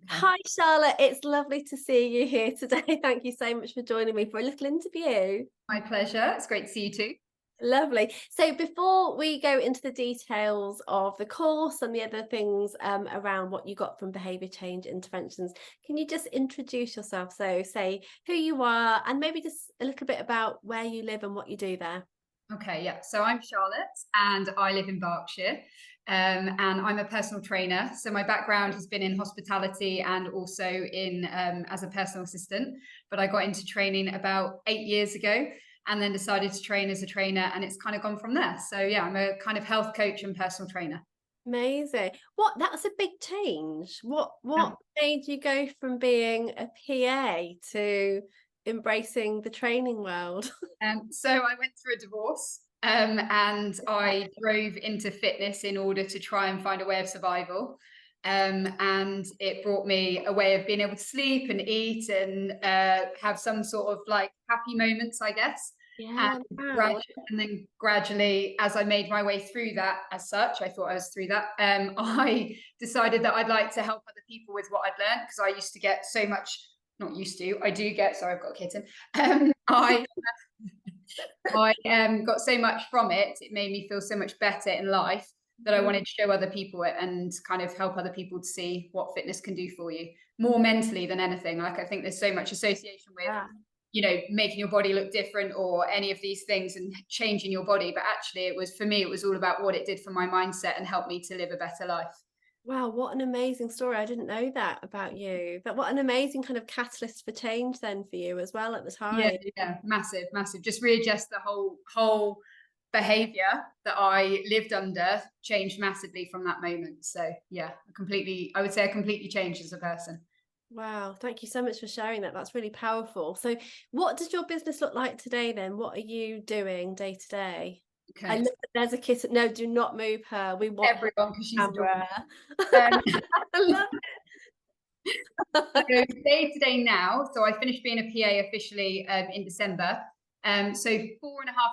Okay. Hi, Charlotte. It's lovely to see you here today. Thank you so much for joining me for a little interview. My pleasure. It's great to see you too. Lovely. So, before we go into the details of the course and the other things around what you got from behaviour change interventions, can you just introduce yourself? So, say who you are and maybe just a little bit about where you live and what you do there. Okay, yeah. So I'm Charlotte and I live in Berkshire. And I'm a personal trainer. So my background has been in hospitality and also in as a personal assistant. But I got into training about 8 years ago and then decided to train as a trainer, and it's kind of gone from there. So yeah, I'm a kind of health coach and personal trainer. Amazing. What That's a big change. What made you go from being a PA to embracing the training world? So I went through a divorce, and I drove into fitness in order to try and find a way of survival. And it brought me a way of being able to sleep and eat and have some sort of like happy moments, I guess. And, Yeah, wow. gradu- and then gradually, as I made my way through that, as such, I thought I was through that. I decided that I'd like to help other people with what I'd learned, because I used to get so much, not used to, I do get, sorry, I've got a kitten. I got so much from it. It made me feel so much better in life that I Mm. wanted to show other people it and kind of help other people to see what fitness can do for you more mentally than anything. Like, I think there's so much association with, Yeah. making your body look different or any of these things and changing your body. But actually, it was, for me, it was all about what it did for my mindset and helped me to live a better life. Wow, what an amazing story. I didn't know that about you. But what an amazing kind of catalyst for change then for you as well at the Yeah, time. yeah, massive, massive. Just readjust the whole behavior that I lived under changed massively from that moment. So yeah, I would say I completely changed as a person. Wow, thank you so much for sharing that. That's really powerful. So, what does your business look like today then? What are you doing day to day? I Okay, love so that there's a kitten. No, do not move her. We want her everyone, because she's on adorable. camera. Um, I love So it. day to day now, so I finished being a PA officially in December. So 4.5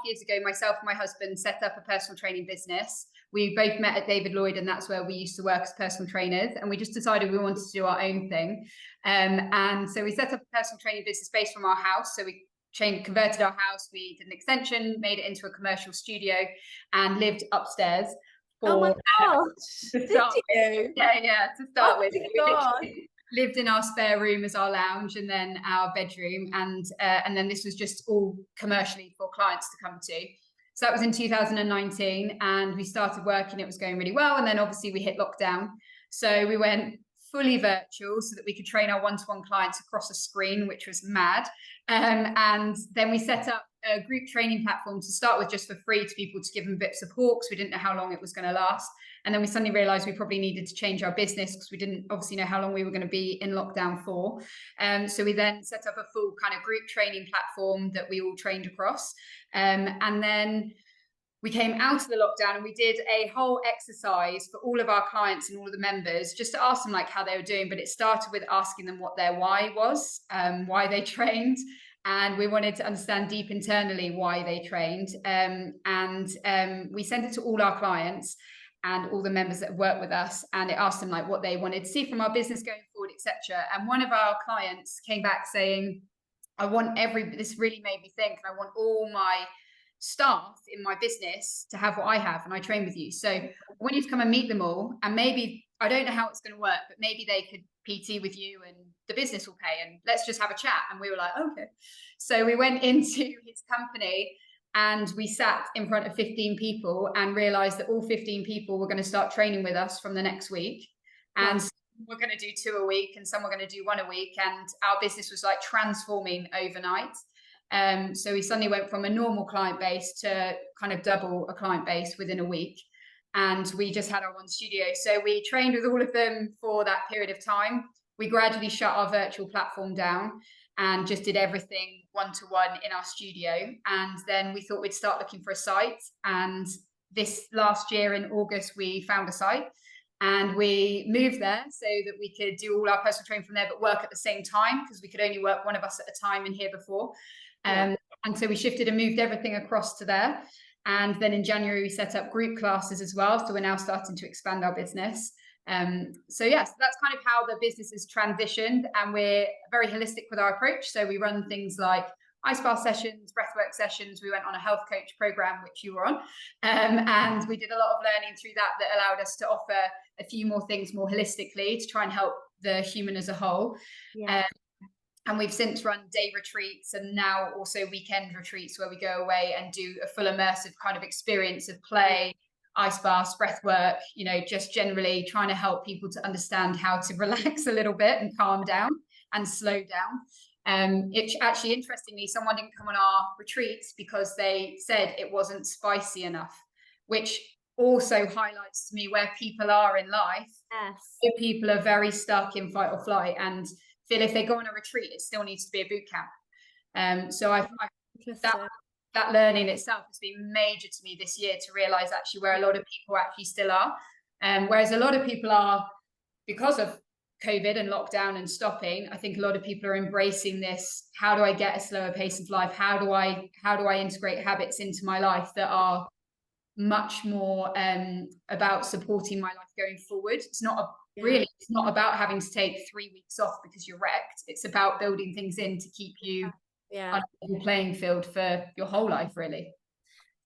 years ago, myself and my husband set up a personal training business. We both met at David Lloyd, and that's where we used to work as personal trainers. And we just decided we wanted to do our own thing. And so we set up a personal training business based from our house. So we converted our house, we did an extension, made it into a commercial studio, and lived upstairs Oh my for gosh, to did start with. you? Yeah, to Oh start with. my We gosh. literally lived in our spare room as our lounge, and then our bedroom, and then this was just all commercially for clients to come to. So that was in 2019, and we started working. It was going really well, and then obviously we hit lockdown, so we went fully virtual so that we could train our one-to-one clients across a screen, which was mad. And then we set up a group training platform to start with, just for free, to people, to give them a bit of support, because we didn't know how long it was going to last. And then we suddenly realized we probably needed to change our business, because we didn't obviously know how long we were going to be in lockdown for. So we then set up a full kind of group training platform that we all trained across. And then we came out of the lockdown, and we did a whole exercise for all of our clients and all of the members, just to ask them like how they were doing. But it started with asking them what their why was, why they trained. And we wanted to understand deep internally why they trained. And we sent it to all our clients and all the members that work with us, and it asked them like what they wanted to see from our business going forward, etc. And one of our clients came back saying, this really made me think, and I want all my staff in my business to have what I have, and I train with you. So I want you to come and meet them all, and maybe, I don't know how it's going to work, but maybe they could PT with you and the business will pay, and let's just have a chat. And we were like, okay. So we went into his company, and we sat in front of 15 people and realized that all 15 people were going to start training with us from the next week. And Wow. we're going to do 2 a week, and some were going to do 1 a week. And our business was like transforming overnight. So we suddenly went from a normal client base to kind of double a client base within a week. And we just had our one studio. So we trained with all of them for that period of time. We gradually shut our virtual platform down and just did everything one-to-one in our studio. And then we thought we'd start looking for a site. And this last year in August, we found a site. And we moved there so that we could do all our personal training from there, but work at the same time, because we could only work one of us at a time in here before. Yeah. And so we shifted and moved everything across to there. And then in January, we set up group classes as well. So we're now starting to expand our business. So yes, that's kind of how the business has transitioned, and we're very holistic with our approach. So we run things like ice bath sessions, breathwork sessions. We went on a health coach program, which you were on, and we did a lot of learning through that allowed us to offer a few more things more holistically to try and help the human as a whole. Yeah. And we've since run day retreats and now also weekend retreats where we go away and do a full immersive kind of experience of play, ice baths, breath work, you know, just generally trying to help people to understand how to relax a little bit and calm down and slow down. It's actually, interestingly, someone didn't come on our retreats because they said it wasn't spicy enough, which also highlights to me where people are in life. Yes. So people are very stuck in fight or flight and feel if they go on a retreat, it still needs to be a boot camp. So that learning itself has been major to me this year to realize actually where a lot of people actually still are. Whereas a lot of people are, because of COVID and lockdown and stopping, I think a lot of people are embracing this. How do I get a slower pace of life? How do I integrate habits into my life that are much more about supporting my life going forward? It's not it's not about having to take 3 weeks off because you're wrecked. It's about building things in to keep you on a level playing field for your whole life, really.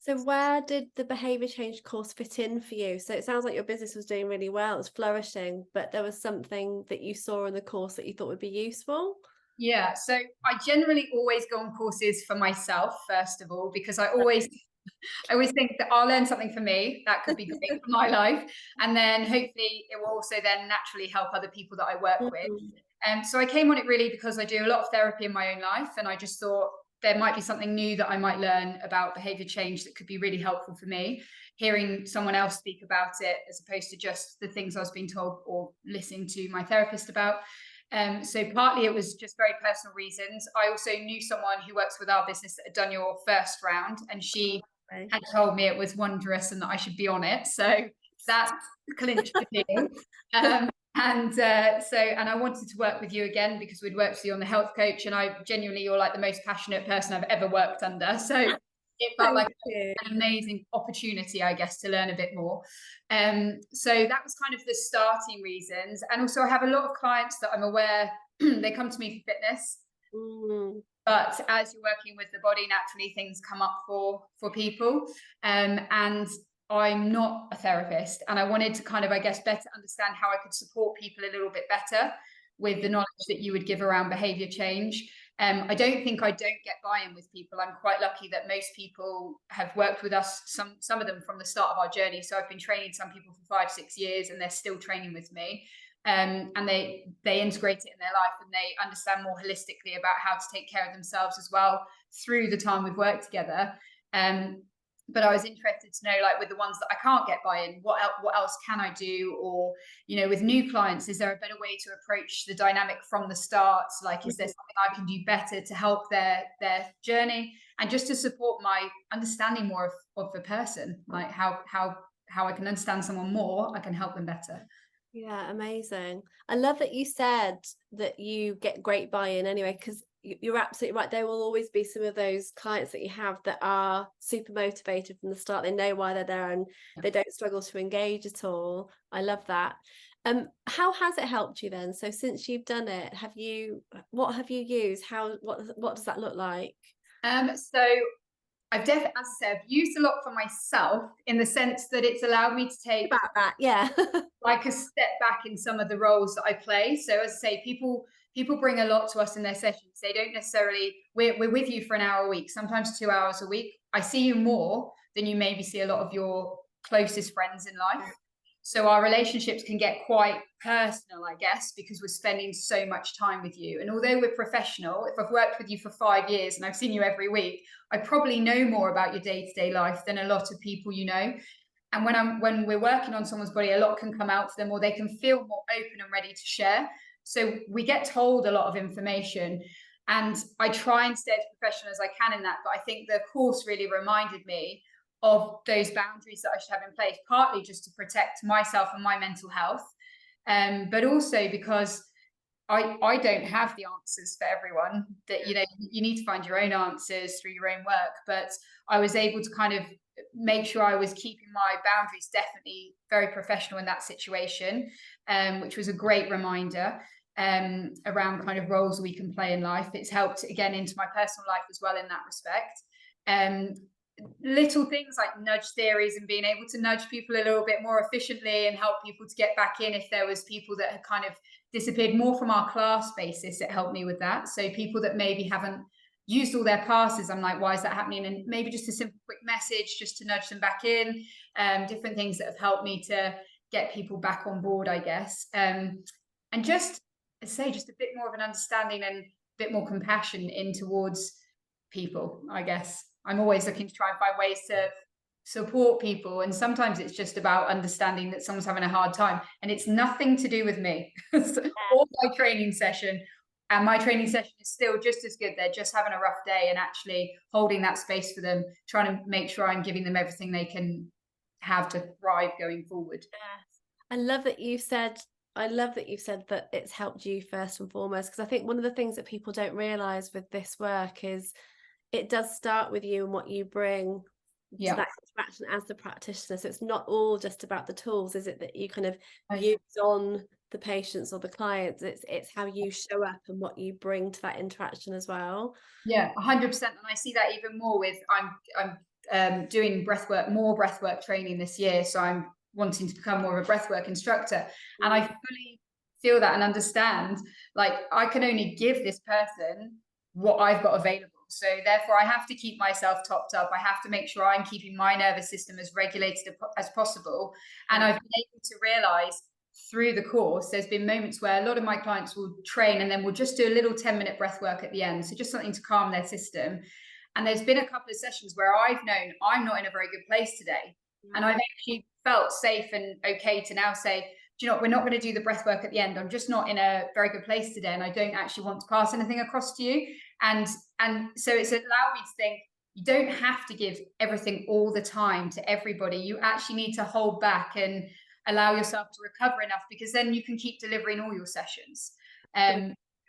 So where did the behaviour change course fit in for you? So it sounds like your business was doing really well, it's flourishing, but there was something that you saw in the course that you thought would be useful? Yeah, so I generally always go on courses for myself, first of all, because I always think that I'll learn something for me that could be great for my life, and then hopefully it will also then naturally help other people that I work with. So I came on it really because I do a lot of therapy in my own life, and I just thought there might be something new that I might learn about behavior change that could be really helpful for me, hearing someone else speak about it as opposed to just the things I was being told or listening to my therapist about. So partly it was just very personal reasons. I also knew someone who works with our business that had done your first round, and she had told me it was wondrous and that I should be on it. So that clinched the deal. And I wanted to work with you again because we'd worked with you on the health coach, and I genuinely, you're like the most passionate person I've ever worked under. So it felt like an amazing opportunity, I guess, to learn a bit more. So that was kind of the starting reasons. And also I have a lot of clients that I'm aware they come to me for fitness. But as you're working with the body, naturally things come up for people. And I'm not a therapist, and I wanted to kind of, I guess, better understand how I could support people a little bit better with the knowledge that you would give around behavior change. I don't think I don't get buy-in with people. I'm quite lucky that most people have worked with us, some of them from the start of our journey. So I've been training some people for 5-6 years, and they're still training with me. And they integrate it in their life, and they understand more holistically about how to take care of themselves as well through the time we've worked together. But I was interested to know, like, with the ones that I can't get buy-in, what else can I do? Or, you know, with new clients, is there a better way to approach the dynamic from the start? Like, is there something I can do better to help their journey, and just to support my understanding more of the person, like how I can understand someone more, I can help them better. Yeah, amazing. I love that you said that you get great buy-in anyway, because you're absolutely right. There will always be some of those clients that you have that are super motivated from the start. They know why they're there, and they don't struggle to engage at all. I love that. How has it helped you then? So since you've done it, what have you used? What does that look like? So I've definitely, as I said, I've used a lot for myself in the sense that it's allowed me to take About that, yeah. like a step back in some of the roles that I play. So as I say, people bring a lot to us in their sessions. They don't necessarily, we're with you for an hour a week, sometimes 2 hours a week. I see you more than you maybe see a lot of your closest friends in life. So our relationships can get quite personal, I guess, because we're spending so much time with you. And although we're professional, if I've worked with you for 5 years and I've seen you every week, I probably know more about your day-to-day life than a lot of people you know. And when we're working on someone's body, a lot can come out for them, or they can feel more open and ready to share. So we get told a lot of information, and I try and stay as professional as I can in that. But I think the course really reminded me of those boundaries that I should have in place, partly just to protect myself and my mental health, but also because I don't have the answers for everyone. That, you know, you need to find your own answers through your own work. But I was able to kind of make sure I was keeping my boundaries definitely very professional in that situation. which was a great reminder around kind of roles we can play in life. It's helped again into my personal life as well in that respect. Little things like nudge theories and being able to nudge people a little bit more efficiently and help people to get back in if there was people that had kind of disappeared more from our class basis. It helped me with that. So people that maybe haven't used all their passes, I'm like, why is that happening? And maybe just a simple quick message just to nudge them back in. Different things that have helped me to get people back on board, I guess. And just I say just a bit more of an understanding and a bit more compassion in towards people, I guess. I'm always looking to try and find ways to support people, and sometimes it's just about understanding that someone's having a hard time and it's nothing to do with me or my training session. And my training session is still just as good. They're just having a rough day, and actually holding that space for them, trying to make sure I'm giving them everything they can have to thrive going forward. I love that you've said that it's helped you first and foremost, because I think one of the things that people don't realize with this work is it does start with you and what you bring to that interaction as the practitioner. So it's not all just about the tools, is it, that you kind of use on the patients or the clients? It's how you show up and what you bring to that interaction as well. Yeah, 100%. And I see that even more with I'm doing more breathwork training this year. So I'm wanting to become more of a breathwork instructor. And I fully feel that and understand, like, I can only give this person what I've got available. So therefore I have to keep myself topped up. I have to make sure I'm keeping my nervous system as regulated as possible. And I've been able to realize through the course, there's been moments where a lot of my clients will train and then we'll just do a little 10-minute breath work at the end. So just something to calm their system. And there's been a couple of sessions where I've known I'm not in a very good place today. And I've actually felt safe and okay to now say, do you know what, we're not going to do the breath work at the end. I'm just not in a very good place today, and I don't actually want to pass anything across to you. And so it's allowed me to think, you don't have to give everything all the time to everybody. You actually need to hold back and allow yourself to recover enough, because then you can keep delivering all your sessions.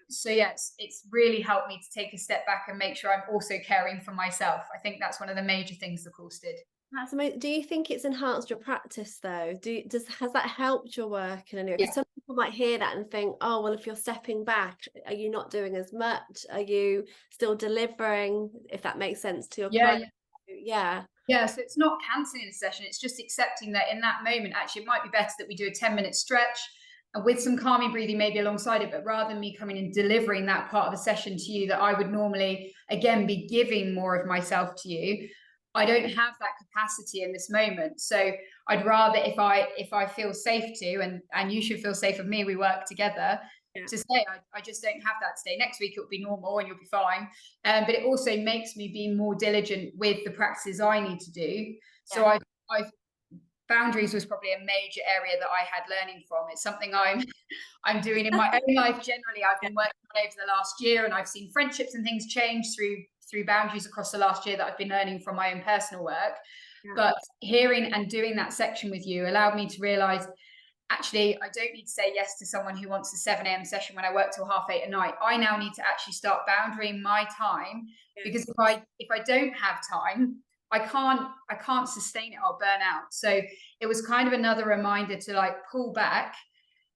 So yes, it's really helped me to take a step back and make sure I'm also caring for myself. I think that's one of the major things the course did. That's amazing. Do you think it's enhanced your practice though? Has that helped your work in any way? Because some people might hear that and think, oh, well, if you're stepping back, are you not doing as much? Are you still delivering, if that makes sense to your client? Yeah, so it's not cancelling a session. It's just accepting that in that moment, actually, it might be better that we do a 10-minute stretch and with some calming breathing maybe alongside it. But rather than me coming and delivering that part of the session to you that I would normally, again, be giving more of myself to you, I don't have that capacity in this moment. So I'd rather, if I feel safe to, and you should feel safe with me, we work together, to say, I just don't have that today. Next week it'll be normal and you'll be fine. But it also makes me be more diligent with the practices I need to do. So I've boundaries was probably a major area that I had learning from. It's something I'm doing in my own life generally. I've been working on over the last year, and I've seen friendships and things change through boundaries across the last year that I've been learning from my own personal work. But hearing and doing that section with you allowed me to realize, actually, I don't need to say yes to someone who wants a 7 a.m. session when I work till 8:30 at night. I now need to actually start boundarying my time, because if I don't have time, I can't sustain it. I'll burn out. So it was kind of another reminder to like pull back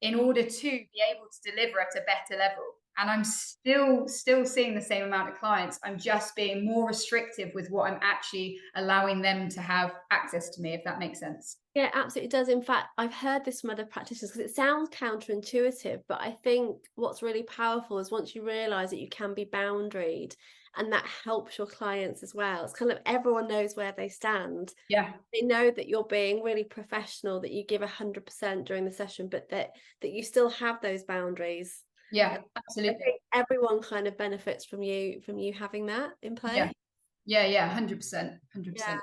in order to be able to deliver at a better level. And I'm still seeing the same amount of clients. I'm just being more restrictive with what I'm actually allowing them to have access to me, if that makes sense. Yeah, absolutely does. In fact, I've heard this from other practitioners, because it sounds counterintuitive, but I think what's really powerful is once you realize that you can be boundaried, and that helps your clients as well. It's kind of everyone knows where they stand. Yeah. They know that you're being really professional, that you give 100% during the session, but that you still have those boundaries. Yeah, absolutely. I think everyone kind of benefits from you having that in play. Yeah, 100%. 100%. Yeah.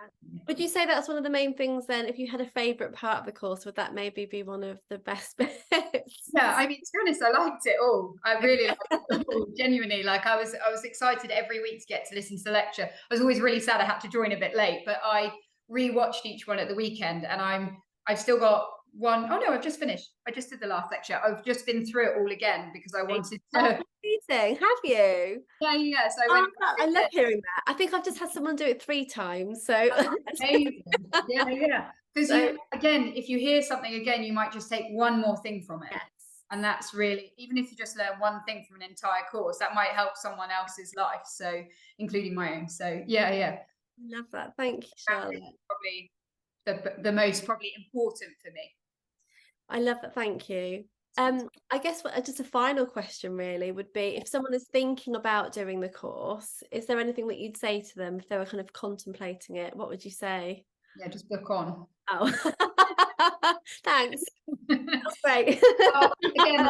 Would you say that's one of the main things then? If you had a favorite part of the course, would that maybe be one of the best bits? Yeah, I mean, to be honest, I liked it all. I really liked it all, genuinely. Like I was excited every week to get to listen to the lecture. I was always really sad I had to join a bit late, but I rewatched each one at the weekend, and I've still got one. Oh no, I've just finished. I just did the last lecture. I've just been through it all again because I wanted to. Amazing. Have you? Yeah. So I love hearing that. I think I've just had someone do it 3 times. So amazing. Yeah. Because So again, if you hear something again, you might just take one more thing from it. yes. And that's really, even if you just learn one thing from an entire course, that might help someone else's life. So, including my own. So, yeah. Love that. Thank you, Charlotte. Probably the most probably important for me. I love that. Thank you. I guess just a final question really would be, if someone is thinking about doing the course, is there anything that you'd say to them if they were kind of contemplating it? What would you say? Yeah, just book on. Oh, thanks. That's great. Well, again,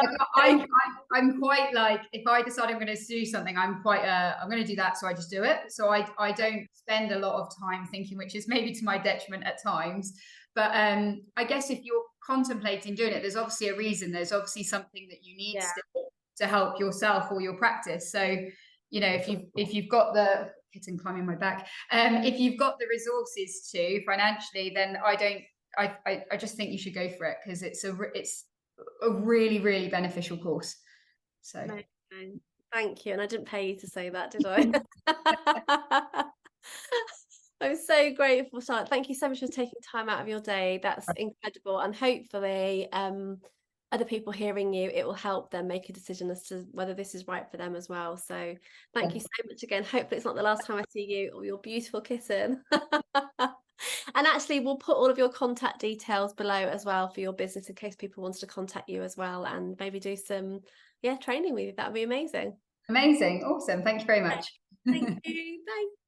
I'm quite like, if I decide I'm going to do something, I'm going to do that, so I just do it. So I don't spend a lot of time thinking, which is maybe to my detriment at times. But I guess if you're contemplating doing it, there's obviously a reason. There's obviously something that you need Yeah. still to help yourself or your practice. So, if you've got the kitten climbing my back, if you've got the resources to financially, then I just think you should go for it, because it's a really, really beneficial course. So Amazing. Thank you. And I didn't pay you to say that, did I? I'm so grateful, Charlotte. Thank you so much for taking time out of your day. That's incredible. And hopefully, other people hearing you, it will help them make a decision as to whether this is right for them as well. So thank you so much again. Hopefully it's not the last time I see you or your beautiful kitten. And actually, we'll put all of your contact details below as well for your business, in case people wanted to contact you as well and maybe do some training with you. That would be amazing. amazing, awesome. Thank you very much. Thank you. Bye.